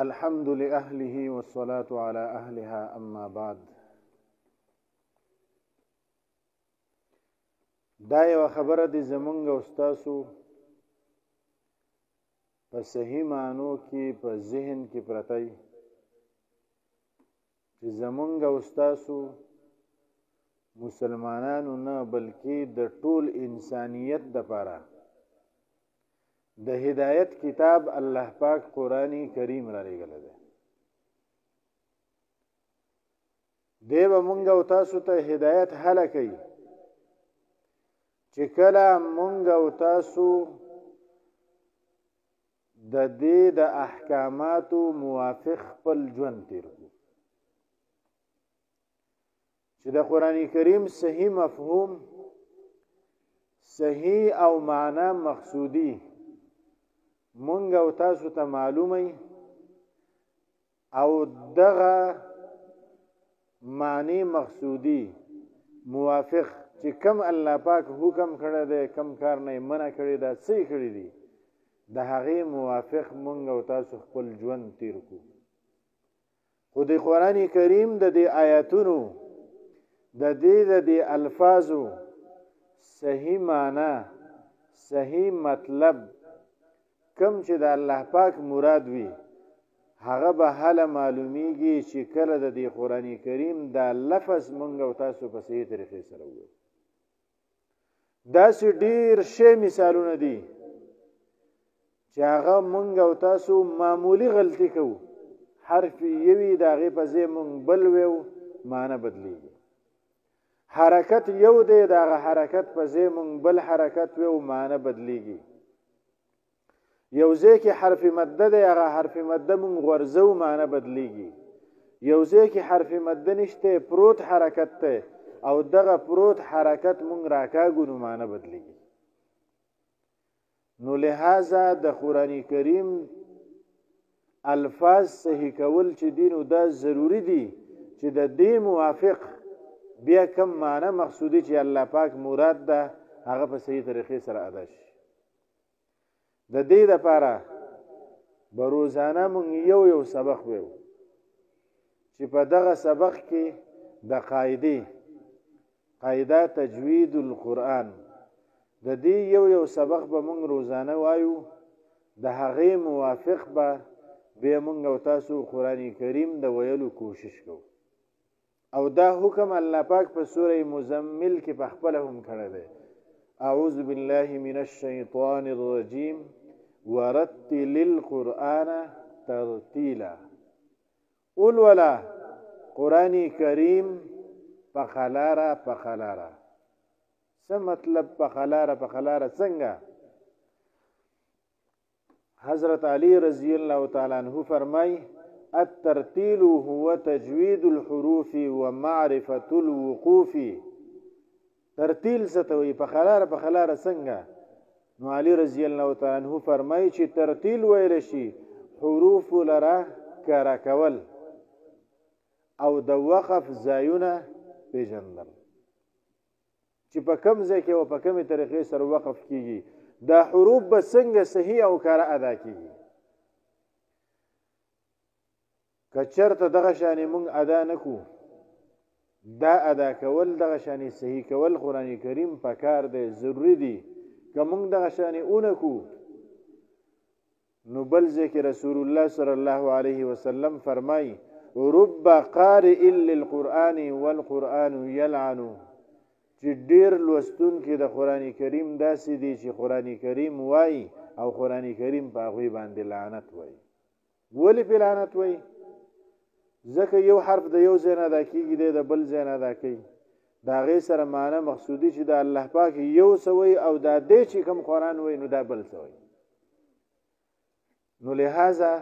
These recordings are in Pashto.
الحمد لأهله والصلاة على أهلها أما بعد. دا یو خبره دی زمونږ او ستاسو په صحیح معنو کې په ذهن کې پرتی چې زمونږ او ستاسو مسلمانانو نه بلکې د ټول انسانیت دپاره د هدایت کتاب الله پاک قرآن کریم را لېږلی دی. دی به مونږ او تاسو ته هدایت هله کوي چې کله مونږ او تاسو د دې د احکاماتو موافق خپل ژوند تیر کړو، چې د قرآن کریم صحیح مفهوم، صحیح او معنا مقصودی مونږ او تاسو ته معلومه او دغه معنی مقصودی موافق چې کم الله پاک حکم کړی دی، کم کار نه منع کړی دا څه کړی دی، د هغې موافق مونږ او تاسو خپل ژوند تیر کړو. خو د قرآن کریم د دې آیاتونو د دې الفاظو صحیح معنا، صحیح مطلب کم چې د الله پاک مراد وي هغه به هله معلومیږي چې کله د دې قرآن کریم دا لفظ مونږ او تاسو په صحیح طریقې سره ووایو. داسې ډېر شی مثالونه دي چې هغه مونږ او تاسو معمولی غلطي کوو، حرف یوي د هغې په ځای مونږ بل ویو، معنی بدلیږي. حرکت یو دی، د هغه حرکت په ځای مونږ بل حرکت ویو، معنی بدلیږي. یو ځای کې حرف مده دی، هغه حرف مده مونږ غورځو، معنی بدلیږي. یو ځای کې حرف مده نشته، پروت حرکت دی او دغه پروت حرکت مونږ راکاږو، نو معنی بدلیږي. نو لہذا د قرآن کریم الفاظ صحیح کول چې دي نو دا ضروری دي چې د دې موافق بیا کم معنی مقصودی چې الله پاک مراد ده هغه په صحیح طریقې سره ادا شي. د دې دپاره به روزانه مونږ یو سبق ویو چې په دغه سبق کې د قاعده تجوید القرآن د دې یو سبق به مونږ روزانه وایو، د هغې موافق به بیا مونږ او تاسو قرآن کریم د ویلو کوشش کوو. او دا حکم الله پاک په سوره مزمل کې په خپله هم کړی دی. اعوذ بالله من الشیطان الرجیم ورتل القرآن ترتیلا. اولولا قرآن کریم پخلاره پخلاره. څه مطلب پخلاره پخلاره څنګه؟ حضرت علی رضی الله تعالی عنہ فرمای الترتیل هو تجوید الحروف ومعرفة الوقوف. ترتیل څه ته وایي؟ پخلاره پخلاره څنګه؟ نو علی رضی الله تعالی عنہ فرمای چې ترتیل ویل شي حروف لره کره کول او د وقف ځایونه پیژندل، چې په کوم ځای کې او په کومې طریقې سره وقف کیږي، دا حروف به څنګه صحیح او کره ادا کیږي. که چېرته دغه شانې مونږ ادا نه کړو، دا ادا کول، دغه شانې صحیح کول قرآن کریم پکار دی، ضروري دي. که مونږ دغه شانې اونه کړو نو بل ځای کې رسول الله صلی الله علیه وسلم فرمای رب قارئ للقرآن والقرآن یلعن. چې ډېر لوستونکي د قرآن کریم داسې دي چې قرآن کریم وایي او قرآن کریم په هغوی باندې لعنت وایي. ولې پې لعنت وایي؟ ځکه یو حرف د یو ځای نه ادا کېږي، دی د بل ځای نه ادا کوي، د هغې سره معنی مقصودي چې د الله پاک یو څه وایي او دا دی چې کوم قرآن وایي نو دا بل څه وایي. نو لہذا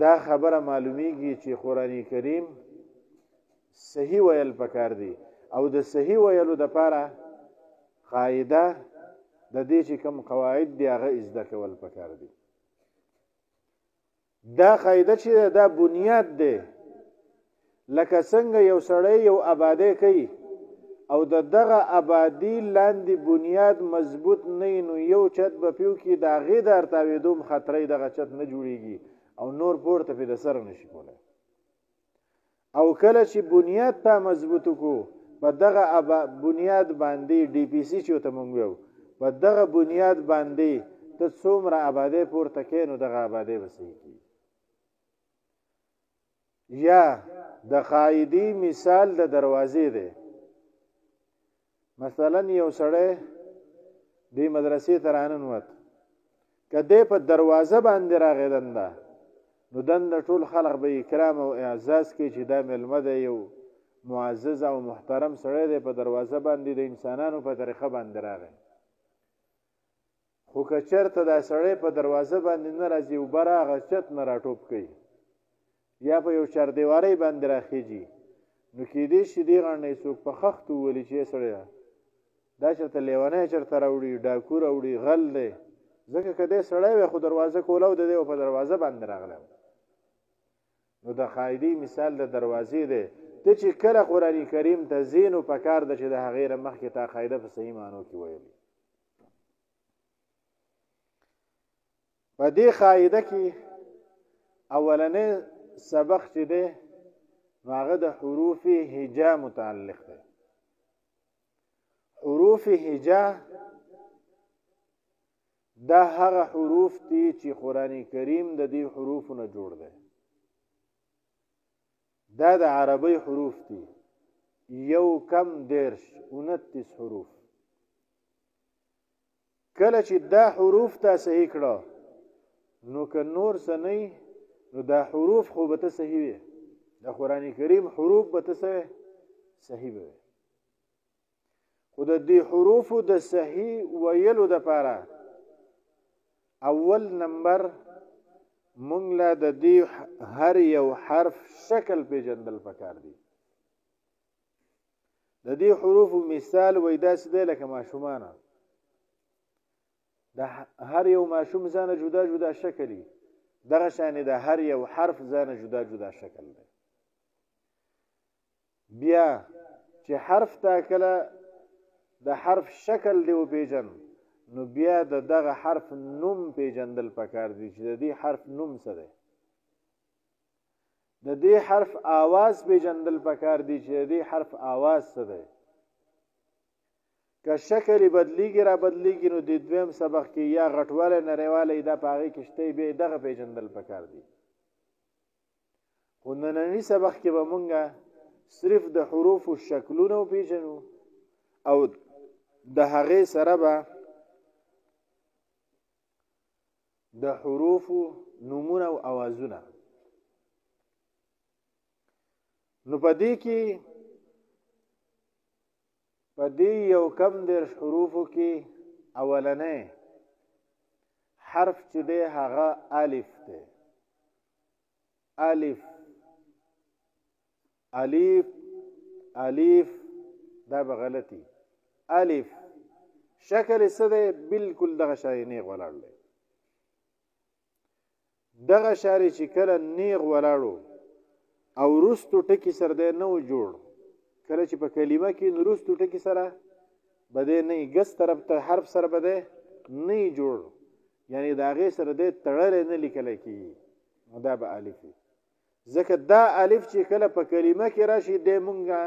دا خبره معلومیږي چې قرآن کریم صحیح ویل پکار دی، او د صحیح ویلو دپاره قاعده د دې چې کوم قواعد دی هغه زده کول پکار دی. دا قاعده چې دا بنیاد دی، لکه څنګه یو سړی یو آبادی کوي او د دغه آبادی لاندې بنیاد مضبوط نه نو یو چت به پیو کې د هغې د ارتاوېدو خطرې دغه چت نه جوړیږي او نور پورته پې د سر نشي کولی او کله چې بنیاد ته مضبوط کو په دغه بنیاد باندې ډي پی سي چې ورته موږ ویو په دغه بنیاد باندې ته څومره آبادۍ پورته کوې نو دغه آبادۍ به صحیح کېږي یا د قاعدې مثال د دروازې دی مثلا یو سړی دې مدرسې ته راننوت که دی په دروازه باندې راغی دنده نو دنده ټول خلق به اکرام او اعزاز کوي چې دا مېلمه دی یو معزز او محترم سړی دی په دروازه باندې د انسانانو په طریقه باندې راغی خو که چېرته دا سړی په دروازه باندې نه راځي اوبه راغه چت نه راټوپ کوي یا په یو چاردیوارۍ باندې راخیږي نو کېدای شي دې غڼې څوک په خښت وولي چې سړیه دا چېرته لیونی چېرته راوړي ډاکو راوړي غل دی ځکه که دی سړی وی خو دروازه کولاو د دی په دروازه باندې راغلی نو د قاعدې مثال د دروازې دی ته چې کله قرآن کریم ته ځې نو پکار ده چې د هغې نه مخکې تا قاعده په صحیح معنو کې ویلي په دې قاعده کې اولنی سبق چې دی نو هغه د حروف هجا متعلق دی حروف هجا دا هغه حروف دي چې قرآن کریم د دې حروفو نه جوړ دی دا د عربی حروف دي یو کم 29 حروف کله چې دا حروف تا صحیح کړه نو که نور څه نه نو دا حروف خو به ته صحیح وي د قرآن کریم حروف به ته صحیح وي خو د دې حروفو د صحیح ویلو دپاره اول نمبر مونږ له د دې هر یو حرف شکل پیژندل پکار دي د دې حروفو مثال وای داسې دی لکه ماشومانه د هر یو ماشوم ځانه جدا جدا شکل دغه شانې د هر یو حرف ځانه جدا جدا شکل دی بیا چې حرف تا کله د حرف شکل دی وپیژن نو بیا د دغه حرف نوم پیژندل پکار دی چې د دې حرف نوم څه دی د دې حرف آواز پیژندل پکار دی چې د دې حرف آواز څه دی که شکل بدلیږي را بدلیږي نو د دویم سبق کې یا غټوالی نریوالی دا په هغې کې شته بیا دغه پیژندل پکار دی خو ننني سبق کې به مونږ صرف د حروفو شکلونه وپیژنو او د هغې سره به د حروفو نومونه او اوازونه نو په دې کې په دې یو کم 10 حروفو کې اولنی حرف چې دی هغه الف دی الف الف الف دا به غلطي الف شکل څه دی بالکل دغه شای نیغ ولاړ دی دغه شاری چې کله نیغ ولاړو او رستو ټکی سره دی نه و جوړ کله چې په کلمه کې رستو ټکی سره به دی نه ګس طرف ته حرف سره به دی نه جوړ یعنی د هغې سره دی تړلی نه لیکلی کېږي نو دا به الف وي ځکه دا الف چې کله په کلمه کې راشي دی مونږه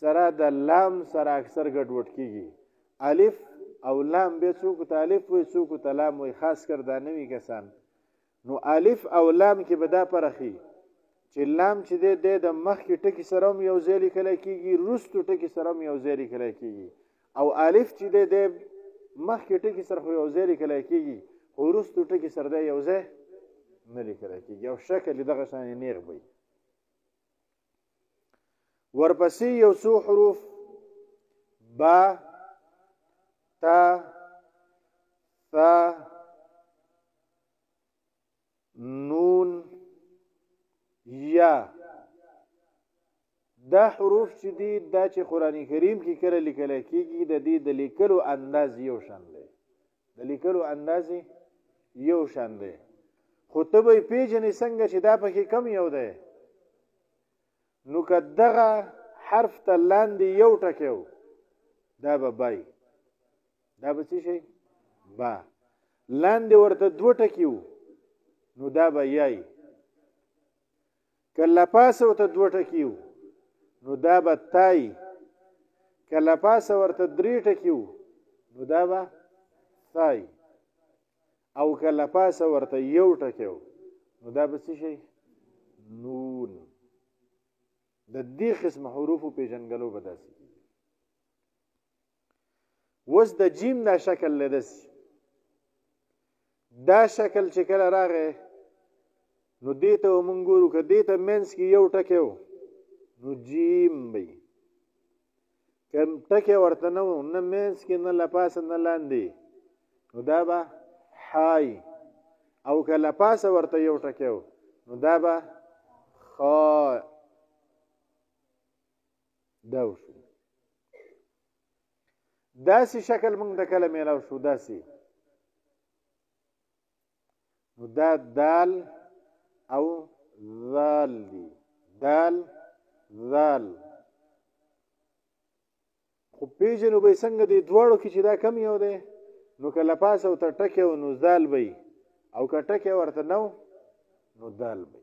سره د لام سره اکثر ګډوډ کېږي الف او لام بیا څوکو ته الف وي څوکو ته لام وي خاص کر دا نوي کسان نو الف او لام کې به دا پرخي چې لام چې دی د مخکې ټکي سره هم یو ځای لیکلی کېږي وروستو ټکي سره هم یو ځای لیکلی کېږي او الف چې دی د مخکې ټکي سره خو یو ځای لیکلی کېږي خو وروستو ټکي سره دی یو ځای نه لیکلی کېږي او شکل یې دغه شانې نیغ وي ورپسې یو څو حروف با تا ثا نون یا دا حروف چې دي دا چې قرآن کریم کې کله لیکلی کېږي د دې د لیکلو انداز یو شان دی د لیکلو انداز یو شان دی خو ته به یې پېژنې څنګه چې دا پکې کم یو دی نو که دغه حرف ته لاندې یو ټکی و دا به بای دا به څه شي با لاندې ورته دوه ټکي وو نو دا به یای که له پاسه ورته دوه ټکي وو نو دا به تای که له پاسه ورته درې ټکي وو نو دا به ثای او که له پاسه ورته یو ټکی وو نو دا به څه شي نون د دې قسم حروفو پیژنګلو به داسې اوس د جیم دا شکل له داسې دا شکل چې کله راغی نو دې ته مونږ ګورو که دې ته منځ کې یو ټکی و نو جیم به که ټکی ورته نه و نه منځ کې نه له پاسه نه لاندې نو دا به حای او که له پاسه ورته یو ټکی و نو دا به خا دا وشو داسې شکل مونږ د کله میلاو شو داسې نو دا دال او ذال دی دال ذال خو پیژنو به څنګه دی دواړو کې چې دا کم یو دی نو که له پاسه ورته ټکی و نو ذال به او که ټکی ورته نه و نو دال به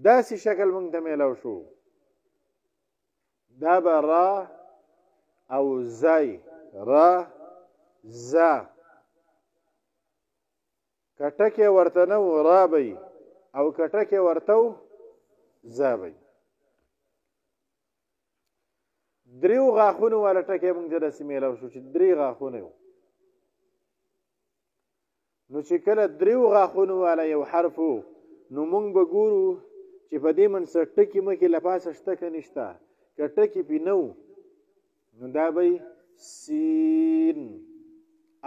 داسې شکل مونږ ته میلاو شو دا به را او زای را زا کټکه ورته نو را بی او کټکه ورته زا بی دریو غاخونو والا ټکه موږ د سیمېلو شو چې درې غاخونه نو چې کله دریو غاخونو والا یو حرف نو موږ به ګورو چې په دې منځ ټکی مکه لپاسه شته که نشته که ټکی پې نه نو دا به سین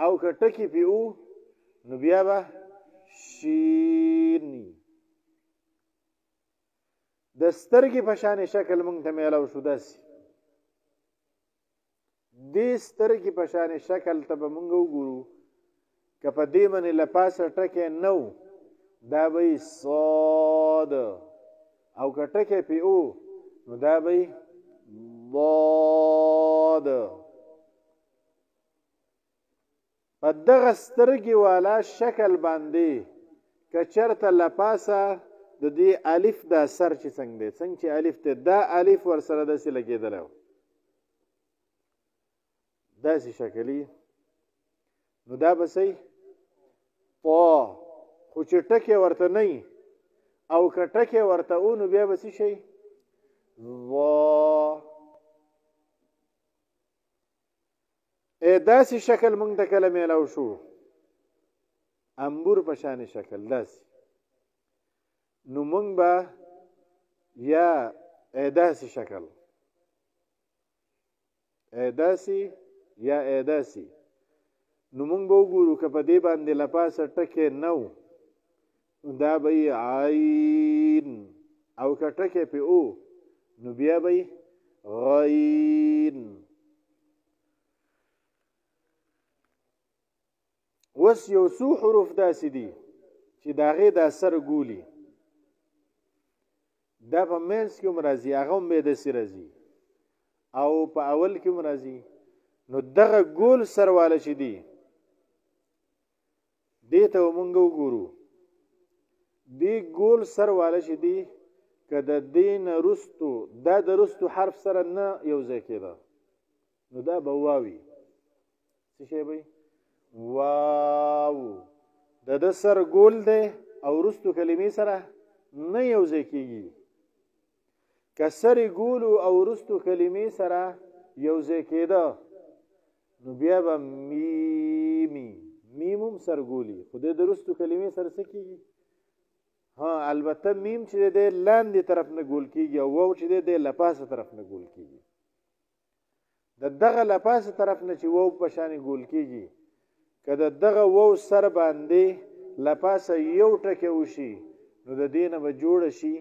او که ټکی پې و نو بیا به شین د سترګې په شانې شکل موږ ته میلاو شو داسې دې سترګې په شانې شکل ته به موږ وګورو که په دې باندې له پاسه ټکی نه و دا به صاد او که ټکی پې و نو دا به ضاد په دغه سترګې والا شکل باندې که چېرته له پاسه د دې الف دا سر چې څنګه دی څنګه چې الف دی دا الف ورسره داسې لګېدلی داسې شکلي نو دا به څه طا خو چې ټکی ورته نه او که ټکی ورته و نو بیا به څه شي ضا داسې شکل موږ ته کله میلاو شو انبور په شانې شکل داسې نو موږ به یا داسې شکل داسې یا داسې نو موږ به وګورو که په دې باندې له پاسه ټکی نه و نو دا به عین او که ټکی پې و نو بیا به غین اوس یو څو حروف داسې دي چې د هغې دا سر ګولي دا په منځ کې هم راځي هغه هم بیا داسې راځي او په اول کې هم راځي نو دغه ګول سر واله چې دي دې ته مونږ وګورو دې ګول سر واله چې دي که د دې نه رستو دا د رستو حرف سره نه یو ځای کېده نو دا به واوي څه شی به واو د ده سر ګول دی او رستو کلمې سره نه یو ځای کېږي که سر ګولو او رستو کلمې سره یو ځای کېده نو بیا به میمی میم هم سر ګولي خو د رستو کلمې سره څه کېږي ها البته میم چې دی لاندې طرف نه ګول کېږي او واو چې دی له پاسه طرف نه ګول کېږي د دغه له پاسه طرف نه چې واو په شانې ګول کېږي که د دغه واو سر باندې له پاسه یو ټکی وشي نو د دې نه به جوړه شي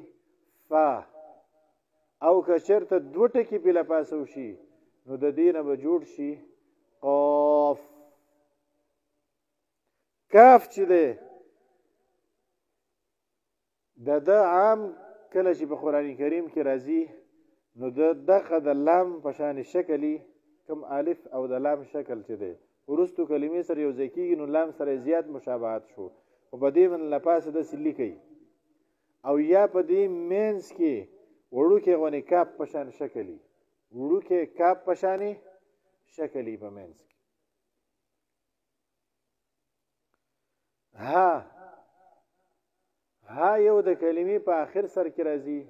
فا او که چېرته دوه ټکي پې له پاسه وشي نو د دې نه به جوړ شي قاف کاف چې دی د ده عام کله چې په قرآن کریم کې راځي نو دغه د لام په شان شکلی کم الف او د لام شکل چې دی وروستو کلمې سره یو ځای کېږي نو لام سره زیات مشابهت شو خو په دې من لپاسه داسې لیکئ او یا په دې مینس کې وړوکې غونې کاپ په شان شکلی وړوکې کاپ په شانې شکلی په مینس کې ها یو د کلمې په آخر سر کې راځي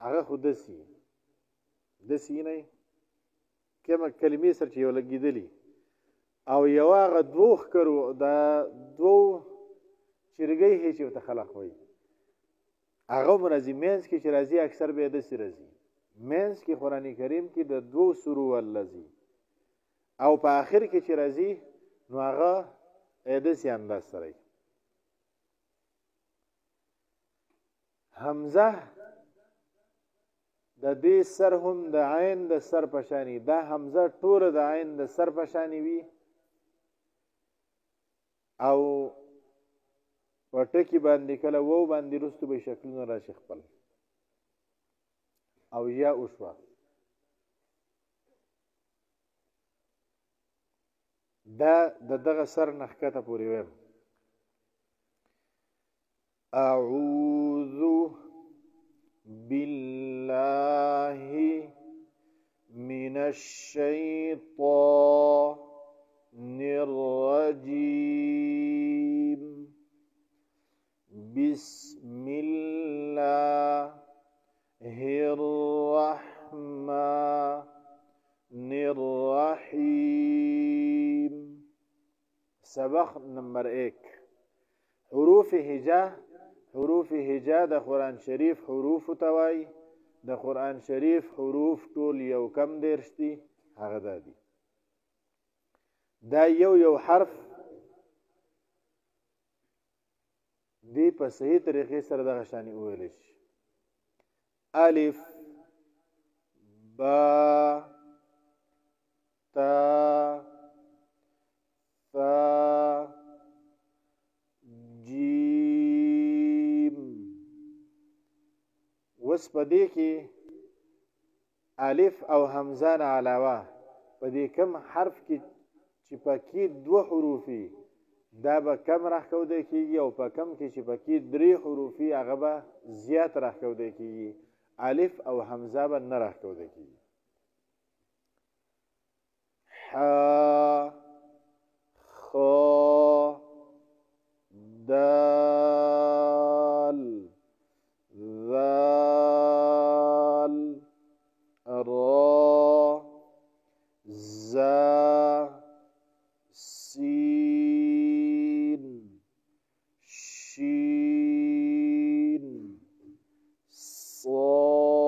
هغه خو دسی نه کومه کلمې سره چې یو لګېدلي او یو هغه دوه ښکرو دا دوه چرګۍ هی چې ورته خلق وایي هغه هم راځي مینس کې چې راځي اکثر به یې داسې راځي مینس کې قرآن کریم کې د دوه سورو والذي او په آخر کې چې راځي نو هغه یې داسې انداز سره حمزه د دې سر هم د عین د سر پشانی دا حمزه ټوله د عین د سر پشانی وي او په ټکي باندې کله وو باندې رستو به شکلونه راشي خپل او یا اوشوا دا دغه سر نخکته پورې ویم اعوذ بالله من الشيطان الرجيم بسم الله الرحمن الرحيم سبق نمبر 1 حروف هجا د قرآن شریف حروف توای د قرآن شریف حروف ټول یو کم دیرش دي هغه دادي دا یو حرف دی په صحیح طریقې سره دغه شانی وویل شي الف با تا ثا جیم وس په دې کې الف او حمزه نه علاوه په دې کم حرف کې چې پکې دوه حروفي دا به کم راښکوده کېږي او په کم کې چې پکې 3 حروفي هغه به زیات راښکوده کېږي الف او حمزه به نه راښکوده کېږي ح خ دال ذال را زا سين شين صاد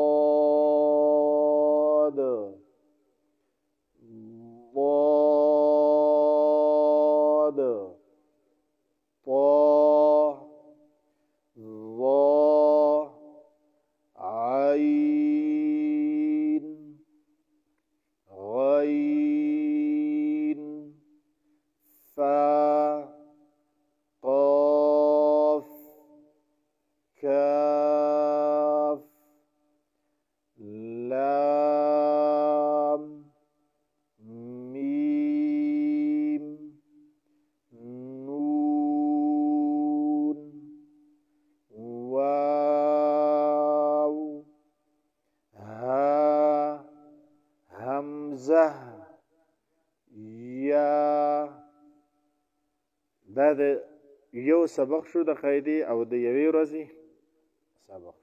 ضاد طا ظا عين غين فا قاف كاف لام ميم نون واو ها همزه یا دا د یو سبق شو د قاعدې او د یوې ورځې سبق